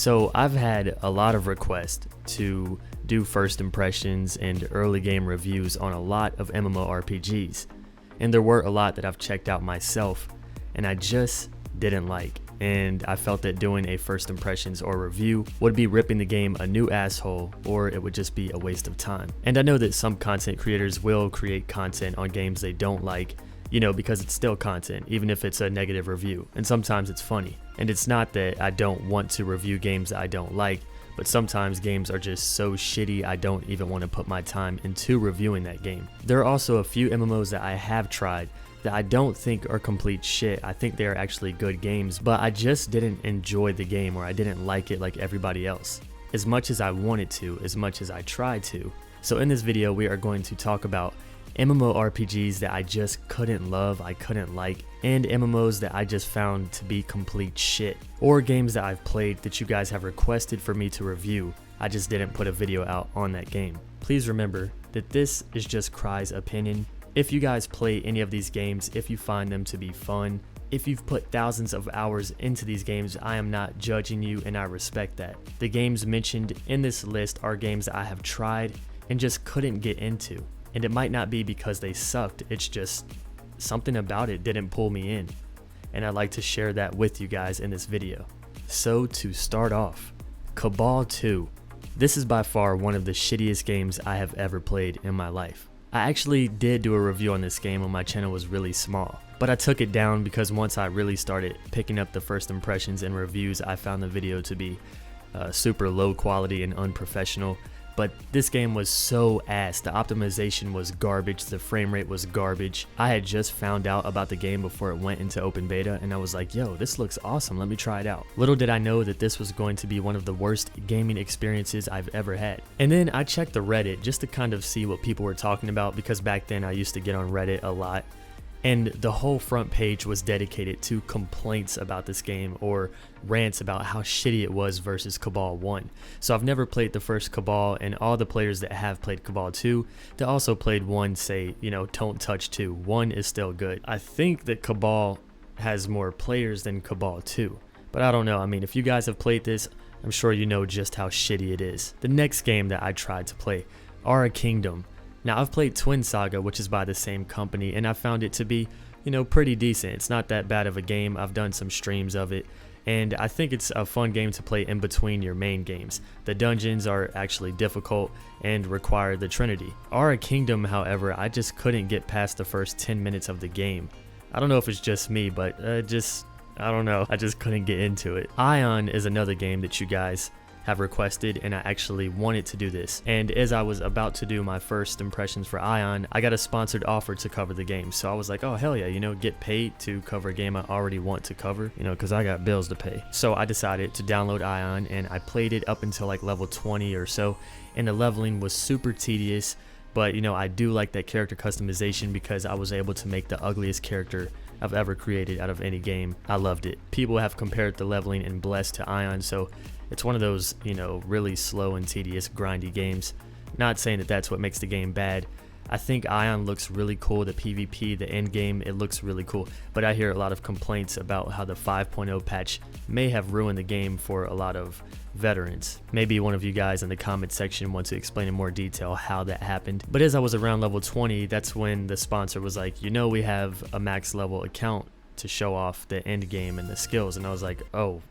So I've had a lot of requests to do first impressions and early game reviews on a lot of MMORPGs, and there were a lot that I've checked out myself and I just didn't like, and I felt that doing a first impressions or review would be ripping the game a new asshole, or it would just be a waste of time. And I know that some content creators will create content on games they don't like, because it's still content, even if it's a negative review, and sometimes it's funny. And it's not that I don't want to review games that I don't like, but sometimes games are just so shitty I don't even want to put my time into reviewing that game. There are also a few MMOs that I have tried that I don't think are complete shit. I think they are actually good games, but I just didn't enjoy the game, or I didn't like it like everybody else, as much as I wanted to, as much as I tried to. So in this video we are going to talk about MMORPGs that I just couldn't love, I couldn't like, and MMOs that I just found to be complete shit, or games that I've played that you guys have requested for me to review. I just didn't put a video out on that game. Please remember that this is just Crye's opinion. If you guys play any of these games, if you find them to be fun, if you've put thousands of hours into these games, I am not judging you and I respect that. The games mentioned in this list are games that I have tried and just couldn't get into. And it might not be because they sucked, it's just something about it didn't pull me in. And I'd like to share that with you guys in this video. So to start off, Cabal 2. This is by far one of the shittiest games I have ever played in my life. I actually did do a review on this game when my channel was really small, but I took it down because once I really started picking up the first impressions and reviews, I found the video to be super low quality and unprofessional. But this game was so ass. The optimization was garbage, the frame rate was garbage. I had just found out about the game before it went into open beta, and I was like, yo, this looks awesome, let me try it out. Little did I know that this was going to be one of the worst gaming experiences I've ever had. And then I checked the Reddit just to kind of see what people were talking about, because back then I used to get on Reddit a lot. And the whole front page was dedicated to complaints about this game, or rants about how shitty it was versus Cabal 1. So I've never played the first Cabal, and all the players that have played Cabal 2 that also played 1 say, don't touch 2. 1 is still good. I think that Cabal has more players than Cabal 2, but I don't know. I mean, if you guys have played this, I'm sure you know just how shitty it is. The next game that I tried to play, Aura Kingdom. Now, I've played Twin Saga, which is by the same company, and I found it to be, pretty decent. It's not that bad of a game. I've done some streams of it, and I think it's a fun game to play in between your main games. The dungeons are actually difficult and require the Trinity. Aura Kingdom, however, I just couldn't get past the first 10 minutes of the game. I don't know if it's just me, but I don't know. I just couldn't get into it. Ion is another game that you guys have requested, and I actually wanted to do this. And as I was about to do my first impressions for Ion, I got a sponsored offer to cover the game. So I was like, oh hell yeah, get paid to cover a game I already want to cover, because I got bills to pay. So I decided to download Ion, and I played it up until like level 20 or so, and the leveling was super tedious. But I do like that character customization, because I was able to make the ugliest character I've ever created out of any game. I loved it. People have compared the leveling in Blessed to Ion, so it's one of those, really slow and tedious, grindy games. Not saying that that's what makes the game bad. I think Ion looks really cool. The PvP, the end game, it looks really cool. But I hear a lot of complaints about how the 5.0 patch may have ruined the game for a lot of veterans. Maybe one of you guys in the comment section want to explain in more detail how that happened. But as I was around level 20, that's when the sponsor was like, we have a max level account to show off the end game and the skills. And I was like, oh,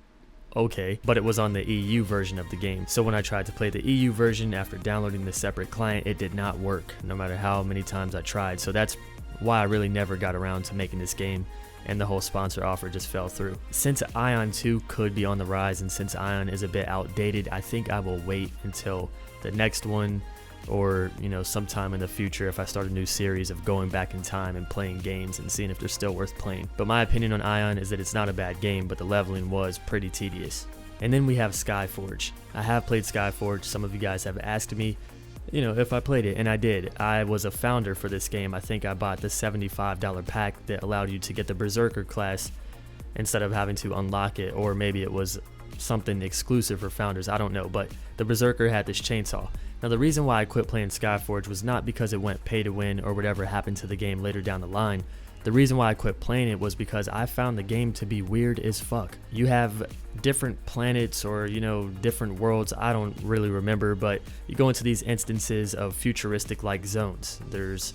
okay, but it was on the EU version of the game. So when I tried to play the EU version after downloading the separate client, it did not work, no matter how many times I tried. So that's why I really never got around to making this game, and the whole sponsor offer just fell through. Since Ion 2 could be on the rise, and since Ion is a bit outdated, I think I will wait until the next one, or sometime in the future if I start a new series of going back in time and playing games and seeing if they're still worth playing. But my opinion on Ion is that it's not a bad game, but the leveling was pretty tedious. And then we have Skyforge. I have played Skyforge. Some of you guys have asked me, if I played it, and I did. I was a founder for this game. I think I bought the $75 pack that allowed you to get the Berserker class instead of having to unlock it, or maybe it was something exclusive for founders, I don't know, but the Berserker had this chainsaw. Now, the reason why I quit playing Skyforge was not because it went pay to win or whatever happened to the game later down the line. The reason why I quit playing it was because I found the game to be weird as fuck. You have different planets or, different worlds, I don't really remember, but you go into these instances of futuristic like zones. There's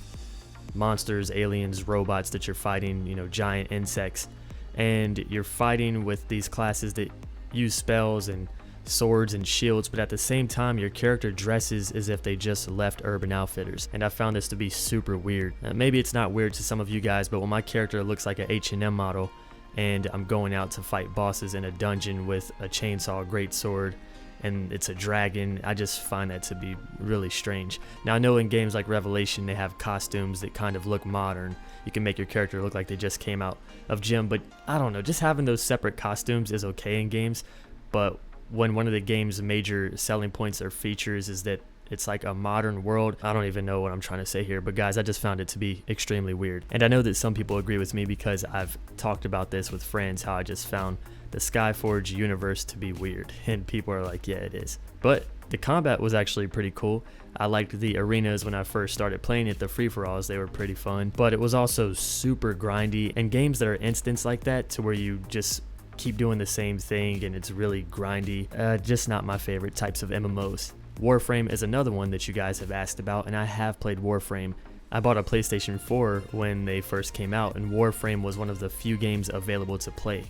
monsters, aliens, robots that you're fighting, giant insects, and you're fighting with these classes that use spells and swords and shields, but at the same time your character dresses as if they just left Urban Outfitters, and I found this to be super weird. Maybe it's not weird to some of you guys, but when my character looks like a H&M model and I'm going out to fight bosses in a dungeon with a chainsaw, greatsword, and it's a dragon, I just find that to be really strange. Now I know in games like Revelation they have costumes that kind of look modern. You can make your character look like they just came out of gym, but I don't know, just having those separate costumes is okay in games, but when one of the game's major selling points or features is that it's like a modern world, I don't even know what I'm trying to say here, but guys, I just found it to be extremely weird. And I know that some people agree with me because I've talked about this with friends, how I just found the Skyforge universe to be weird, and people are like, yeah, it is. But the combat was actually pretty cool. I liked the arenas when I first started playing it, the free-for-alls, they were pretty fun, but it was also super grindy, and games that are instance like that to where you just keep doing the same thing and it's really grindy, just not my favorite types of MMOs. Warframe is another one that you guys have asked about, and I have played Warframe. I bought a PlayStation 4 when they first came out, and Warframe was one of the few games available to play.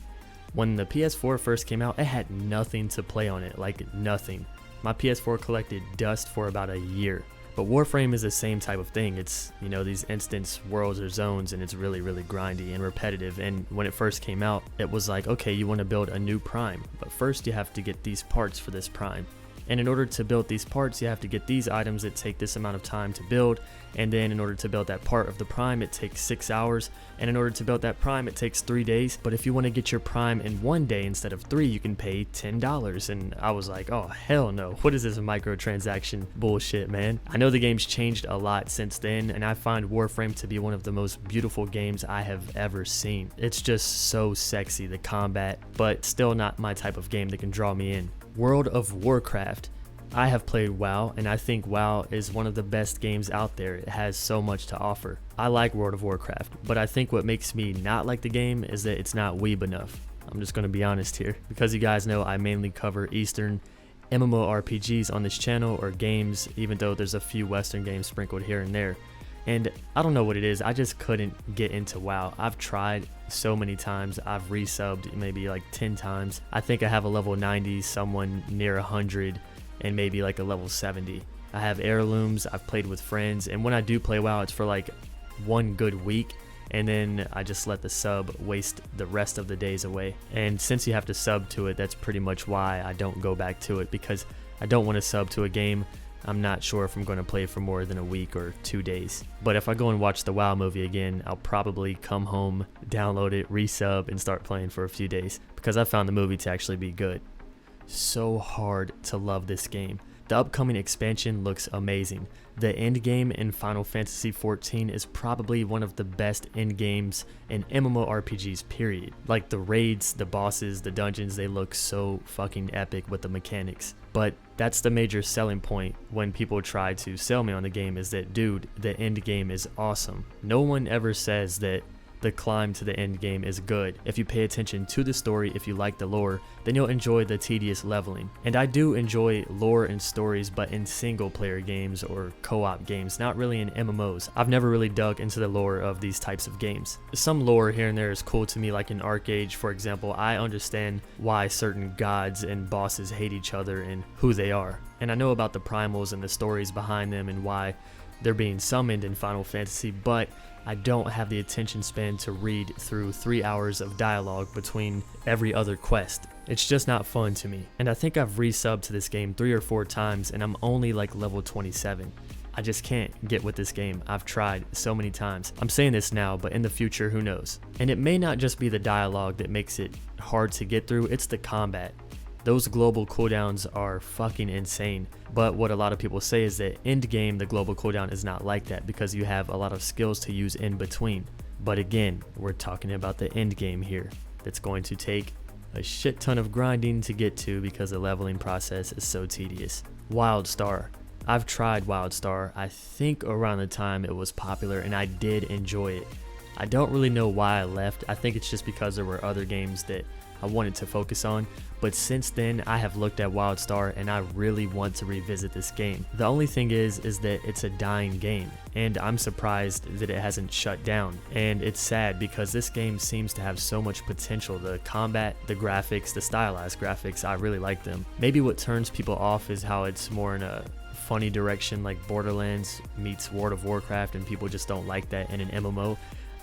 When the PS4 first came out, it had nothing to play on it, like nothing. My PS4 collected dust for about a year. But Warframe is the same type of thing. It's, these instance worlds or zones, and it's really, really grindy and repetitive. And when it first came out, it was like, okay, you want to build a new prime, but first you have to get these parts for this prime. And in order to build these parts, you have to get these items that take this amount of time to build. And then in order to build that part of the prime, it takes 6 hours. And in order to build that prime, it takes 3 days. But if you want to get your prime in 1 day instead of 3, you can pay $10. And I was like, oh, hell no. What is this microtransaction bullshit, man? I know the game's changed a lot since then, and I find Warframe to be one of the most beautiful games I have ever seen. It's just so sexy, the combat, but still not my type of game that can draw me in. World of Warcraft. I have played WoW, and I think WoW is one of the best games out there. It has so much to offer. I like World of Warcraft, but I think what makes me not like the game is that it's not weeb enough. I'm just going to be honest here. Because you guys know I mainly cover Eastern MMORPGs on this channel, or games, even though there's a few Western games sprinkled here and there. And I don't know what it is, I just couldn't get into WoW. I've tried so many times, I've resubbed maybe like 10 times. I think I have a level 90, someone near 100, and maybe like a level 70. I have heirlooms, I've played with friends, and when I do play WoW, it's for like one good week, and then I just let the sub waste the rest of the days away. And since you have to sub to it, that's pretty much why I don't go back to it, because I don't want to sub to a game I'm not sure if I'm going to play for more than a week or 2 days. But if I go and watch the WoW movie again, I'll probably come home, download it, resub, and start playing for a few days, because I found the movie to actually be good. So hard to love this game. The upcoming expansion looks amazing. The end game in Final Fantasy XIV is probably one of the best end games in MMORPGs, period. Like the raids, the bosses, the dungeons, they look so fucking epic with the mechanics. But that's the major selling point when people try to sell me on the game, is that, dude, the end game is awesome. No one ever says that the climb to the end game is good. If you pay attention to the story, if you like the lore, then you'll enjoy the tedious leveling. And I do enjoy lore and stories, but in single player games or co-op games, not really in MMOs. I've never really dug into the lore of these types of games. Some lore here and there is cool to me, like in Arcade, for example. I understand why certain gods and bosses hate each other and who they are. And I know about the primals and the stories behind them and why they're being summoned in Final Fantasy, but I don't have the attention span to read through 3 hours of dialogue between every other quest. It's just not fun to me. And I think I've resubbed to this game 3 or 4 times, and I'm only like level 27. I just can't get with this game. I've tried so many times. I'm saying this now, but in the future, who knows? And it may not just be the dialogue that makes it hard to get through, it's the combat. Those global cooldowns are fucking insane. But what a lot of people say is that end game, the global cooldown is not like that, because you have a lot of skills to use in between. But again, we're talking about the end game here. That's going to take a shit ton of grinding to get to, because the leveling process is so tedious. Wildstar. I've tried Wildstar. I think around the time it was popular, and I did enjoy it. I don't really know why I left. I think it's just because there were other games that I wanted to focus on, but since then I have looked at Wildstar and I really want to revisit this game. The only thing is that it's a dying game, and I'm surprised that it hasn't shut down, and it's sad because this game seems to have so much potential. The combat, the graphics, the stylized graphics, I really like them. Maybe what turns people off is how it's more in a funny direction, like Borderlands meets World of Warcraft, and people just don't like that in an MMO.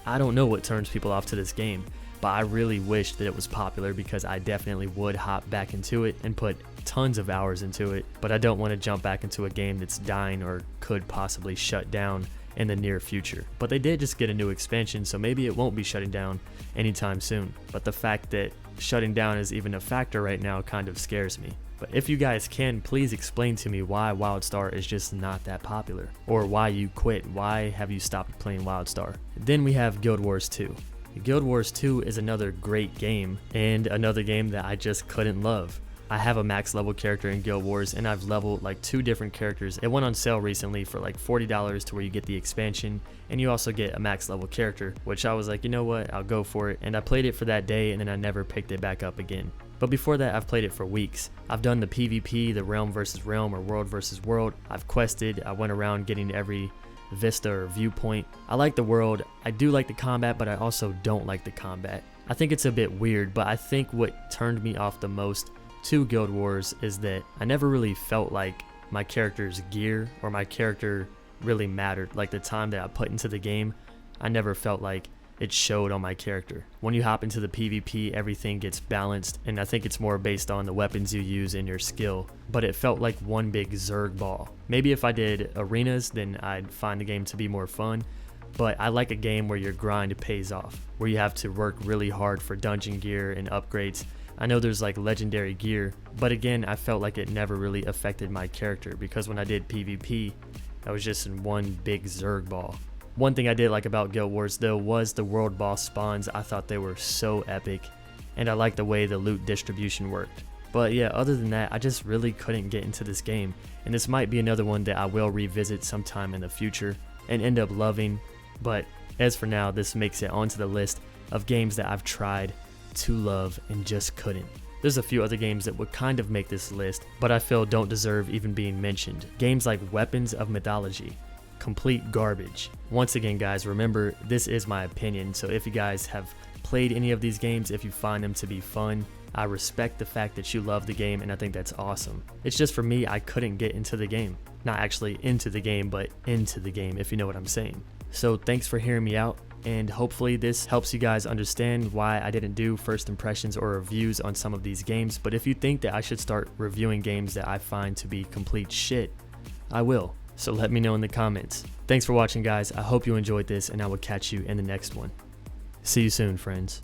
I don't know what turns people off to this game, but I really wish that it was popular because I definitely would hop back into it and put tons of hours into it, but I don't want to jump back into a game that's dying or could possibly shut down in the near future. But they did just get a new expansion, so maybe it won't be shutting down anytime soon. But the fact that shutting down is even a factor right now kind of scares me. But if you guys can, please explain to me why Wildstar is just not that popular, or why you quit. Why have you stopped playing Wildstar? Then we have Guild Wars 2. Guild Wars 2 is another great game, and another game that I just couldn't love. I have a max level character in Guild Wars, and I've leveled like 2 different characters. It went on sale recently for like $40 to where you get the expansion, and you also get a max level character, which I was like, you know what, I'll go for it. And I played it for that day, and then I never picked it back up again. But before that, I've played it for weeks. I've done the PvP, the realm versus realm, or world versus world. I've quested, I went around getting every vista or viewpoint. I like the world, I do like the combat, but I also don't like the combat. I think it's a bit weird, but I think what turned me off the most to Guild Wars is that I never really felt like my character's gear or my character really mattered. Like the time that I put into the game, I never felt like it showed on my character. When you hop into the PvP, everything gets balanced, and I think it's more based on the weapons you use and your skill, but it felt like one big Zerg ball. Maybe if I did arenas, then I'd find the game to be more fun, but I like a game where your grind pays off, where you have to work really hard for dungeon gear and upgrades. I know there's like legendary gear, but again, I felt like it never really affected my character, because when I did PvP, I was just in one big Zerg ball. One thing I did like about Guild Wars though was the world boss spawns. I thought they were so epic, and I liked the way the loot distribution worked. But yeah, other than that, I just really couldn't get into this game, and this might be another one that I will revisit sometime in the future and end up loving. But as for now, this makes it onto the list of games that I've tried to love and just couldn't. There's a few other games that would kind of make this list, but I feel don't deserve even being mentioned. Games like Weapons of Mythology. Complete garbage. Once again, guys, remember, this is my opinion, so if you guys have played any of these games, if you find them to be fun, I respect the fact that you love the game, and I think that's awesome. It's just for me, I couldn't get into the game. Not actually into the game, but into the game, if you know what I'm saying. So thanks for hearing me out, and hopefully this helps you guys understand why I didn't do first impressions or reviews on some of these games. But if you think that I should start reviewing games that I find to be complete shit, I will. So let me know in the comments. Thanks for watching, guys. I hope you enjoyed this, and I will catch you in the next one. See you soon, friends.